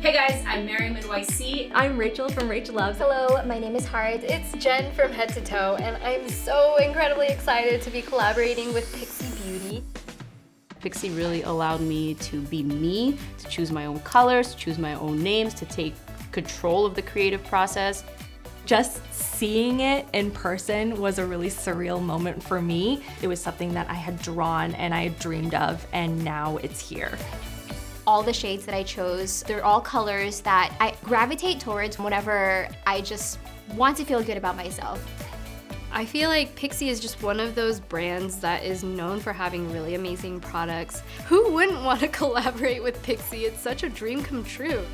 Hey guys, I'm maryamnyc. I'm Rachel from rachhloves. Hello, my name is Heart. It's Jen from Head to Toe, and I'm so incredibly excited to be collaborating with Pixi Beauty. Pixi really allowed me to be me, to choose my own colors, to choose my own names, to take control of the creative process. Just seeing it in person was a really surreal moment for me. It was something that I had drawn and I had dreamed of, and now it's here. All the shades that I chose, they're all colors that I gravitate towards whenever I just want to feel good about myself. I feel like Pixi is just one of those brands that is known for having really amazing products. Who wouldn't want to collaborate with Pixi? It's such a dream come true.